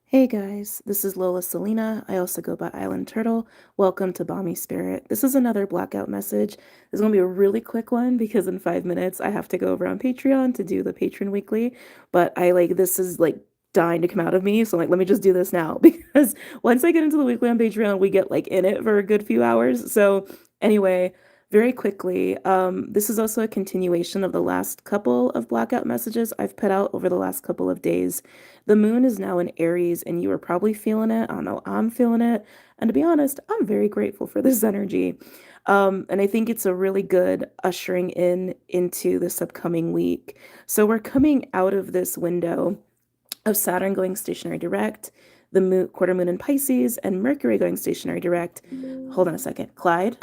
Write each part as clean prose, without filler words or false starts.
Hey guys, this is Lola Selena. I also go by Island Turtle. Welcome to BOMISpirit. This is another blackout message. This is going to be a really quick one because in 5 minutes I have to go over on Patreon to do the patron weekly. But this is like dying to come out of me. So let me just do this now because once I get into the weekly on Patreon, we get like in it for a good few hours. So anyway, very quickly, this is also a continuation of the last couple of blackout messages I've put out over the last couple of days. The moon is now in Aries, and you are probably feeling it. I don't know, I'm feeling it. And to be honest, I'm very grateful for this energy. And I think it's a really good ushering into this upcoming week. So we're coming out of this window of Saturn going stationary direct, the moon, quarter moon in Pisces, and Mercury going stationary direct. Hold on a second. Clyde,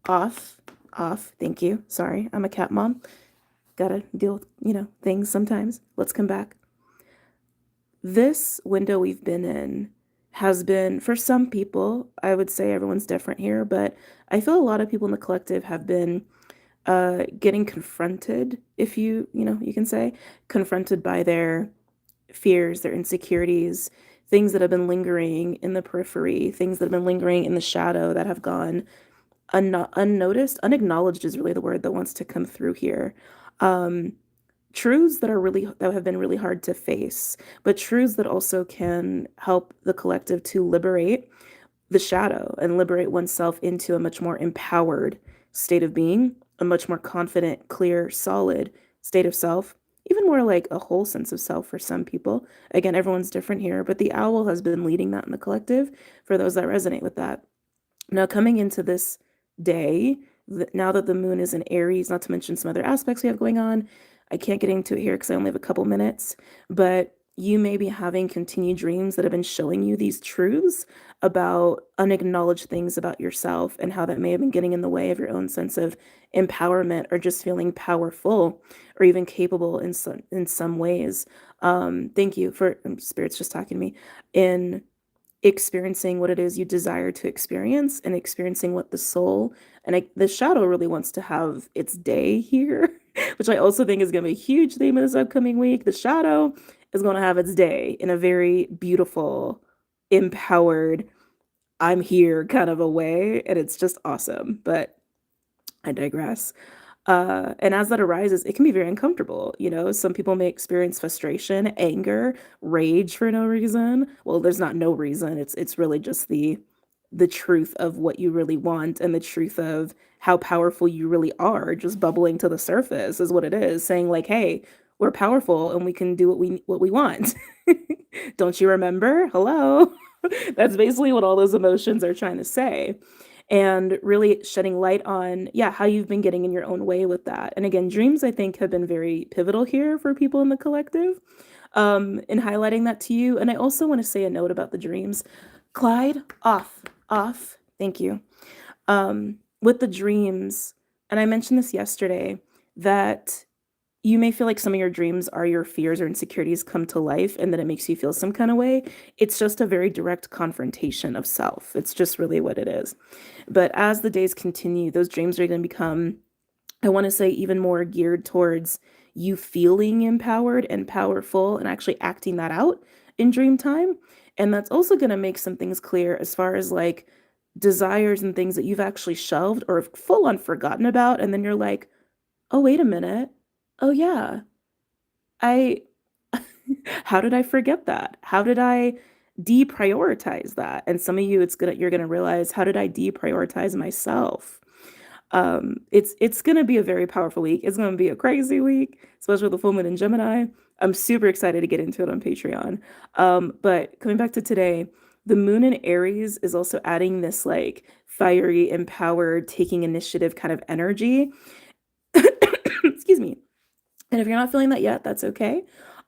off. Thank you. Sorry, I'm a cat mom. Gotta deal with, things sometimes. Let's come back. This window we've been in has been, for some people, I would say everyone's different here, but I feel a lot of people in the collective have been getting confronted, if you can say, confronted by their fears, their insecurities, things that have been lingering in the periphery, things that have been lingering in the shadow that have gone unnoticed. Unacknowledged is really the word that wants to come through here. Um, Truths that have been really hard to face, but truths that also can help the collective to liberate the shadow and liberate oneself into a much more empowered state of being, a much more confident, clear, solid state of self, even more like a whole sense of self for some people. Again, everyone's different here, but the owl has been leading that in the collective for those that resonate with that. Now, coming into this day, now that the moon is in Aries, not to mention some other aspects we have going on, I can't get into it here because I only have a couple minutes, but you may be having continued dreams that have been showing you these truths about unacknowledged things about yourself and how that may have been getting in the way of your own sense of empowerment or just feeling powerful or even capable in some ways. Thank you for spirits just talking to me in experiencing what it is you desire to experience and experiencing what the soul and the shadow really wants to have its day here, which I also think is going to be a huge theme of this upcoming week. The shadow is going to have its day in a very beautiful, empowered, I'm here kind of a way, and it's just awesome. But I digress. And as that arises, it can be very uncomfortable. Some people may experience frustration, anger, rage for no reason. Well, there's not no reason. It's really just the truth of what you really want and the truth of how powerful you really are, just bubbling to the surface is what it is, saying like, hey, we're powerful and we can do what we want. Don't you remember? Hello. That's basically what all those emotions are trying to say, and really shedding light on, yeah, how you've been getting in your own way with that. And again, dreams, I think, have been very pivotal here for people in the collective, in highlighting that to you. And I also want to say a note about the dreams. Clyde, off. Thank you. With the dreams, and I mentioned this yesterday, that you may feel like some of your dreams are your fears or insecurities come to life and that it makes you feel some kind of way. It's just a very direct confrontation of self. It's just really what it is. But as the days continue, those dreams are going to become, I want to say, even more geared towards you feeling empowered and powerful and actually acting that out in dream time. And that's also going to make some things clear as far as like desires and things that you've actually shelved or full on forgotten about. And then you're like, oh, wait a minute. Oh, yeah. I, how did I forget that? How did I deprioritize that? And some of you, you're gonna realize, how did I deprioritize myself? It's gonna be a very powerful week. It's gonna be a crazy week, especially with the full moon in Gemini. I'm super excited to get into it on Patreon. But coming back to today, the moon in Aries is also adding this like fiery, empowered, taking initiative kind of energy. Excuse me. And if you're not feeling that yet, that's okay.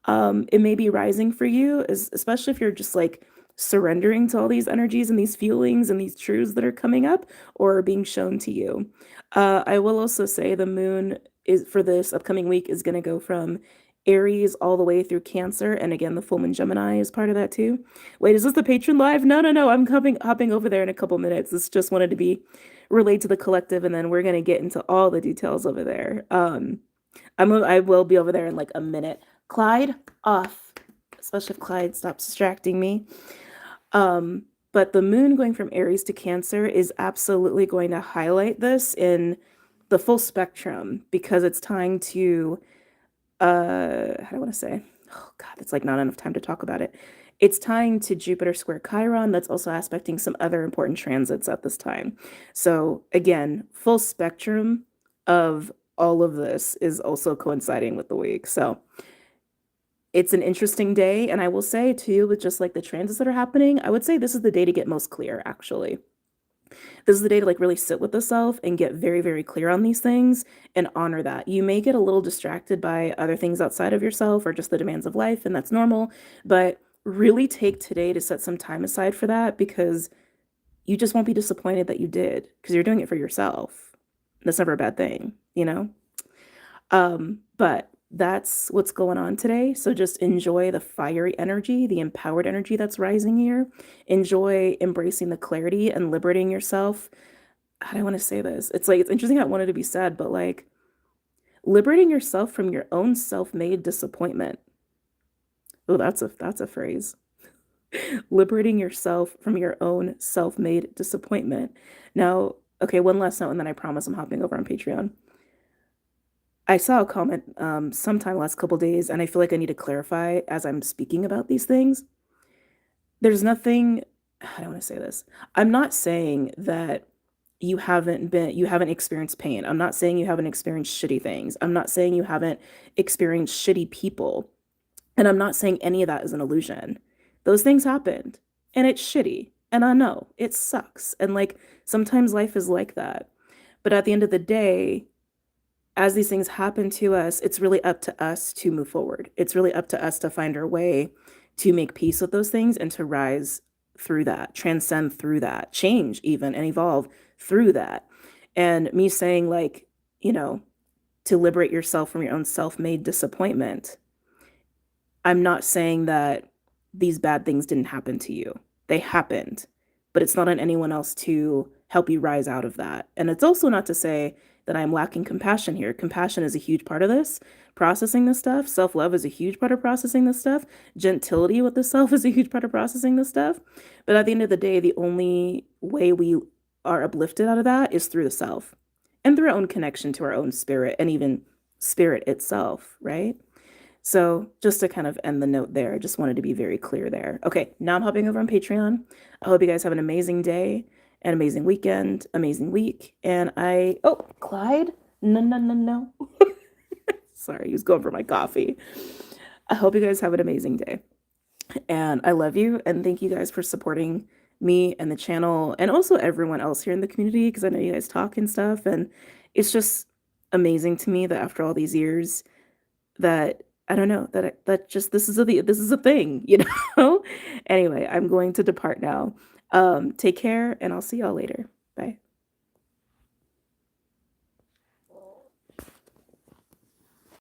It may be rising for you, especially if you're just like surrendering to all these energies and these feelings and these truths that are coming up or are being shown to you. I will also say the moon is for this upcoming week is going to go from Aries all the way through Cancer, and again, the full moon Gemini is part of that too. Wait, is this the patron live? No. I'm hopping over there in a couple minutes. This just wanted to be relayed to the collective, and then we're gonna get into all the details over there. I will be over there in like a minute. Clyde, off. especially if Clyde stops distracting me. But the moon going from Aries to Cancer is absolutely going to highlight this in the full spectrum because it's tying to how do I want to say? Oh God, it's like not enough time to talk about it. It's tying to Jupiter square Chiron. That's also aspecting some other important transits at this time. So again, full spectrum of all of this is also coinciding with the week. So it's an interesting day. And I will say too, with just like the transits that are happening, I would say this is the day to get most clear, actually. This is the day to like really sit with the self and get very, very clear on these things and honor that. You may get a little distracted by other things outside of yourself or just the demands of life, and that's normal. But really take today to set some time aside for that because you just won't be disappointed that you did because you're doing it for yourself. That's never a bad thing, you know? But that's what's going on today. So just enjoy the fiery energy, the empowered energy that's rising here. Enjoy embracing the clarity and liberating yourself. How do I want to say this? It's like, it's interesting how I wanted to be said, but like liberating yourself from your own self-made disappointment. Oh, that's a phrase. Liberating yourself from your own self-made disappointment. Now, okay, one last note, and then I promise I'm hopping over on Patreon. I saw a comment sometime last couple days, and I feel like I need to clarify as I'm speaking about these things. There's nothing, I don't want to say this. I'm not saying that you haven't experienced pain. I'm not saying you haven't experienced shitty things. I'm not saying you haven't experienced shitty people. And I'm not saying any of that is an illusion. Those things happened, and it's shitty. And I know it sucks. And like sometimes life is like that. But at the end of the day, as these things happen to us, it's really up to us to move forward. It's really up to us to find our way to make peace with those things and to rise through that, transcend through that, change even and evolve through that. And me saying, like, you know, to liberate yourself from your own self made disappointment, I'm not saying that these bad things didn't happen to you. They happened, but it's not on anyone else to help you rise out of that. And it's also not to say that I'm lacking compassion here. Compassion is a huge part of this, processing this stuff. Self-love is a huge part of processing this stuff. Gentility with the self is a huge part of processing this stuff. But at the end of the day, the only way we are uplifted out of that is through the self and through our own connection to our own spirit and even spirit itself, right? So just to kind of end the note there, I just wanted to be very clear there. Okay, now I'm hopping over on Patreon. I hope you guys have an amazing day, an amazing weekend, amazing week. And oh, Clyde? No, no, no, no. Sorry, he was going for my coffee. I hope you guys have an amazing day. And I love you. And thank you guys for supporting me and the channel and also everyone else here in the community because I know you guys talk and stuff. And it's just amazing to me that after all these years that I don't know that just this is a thing, you know? Anyway, I'm going to depart now. Take care and I'll see y'all later.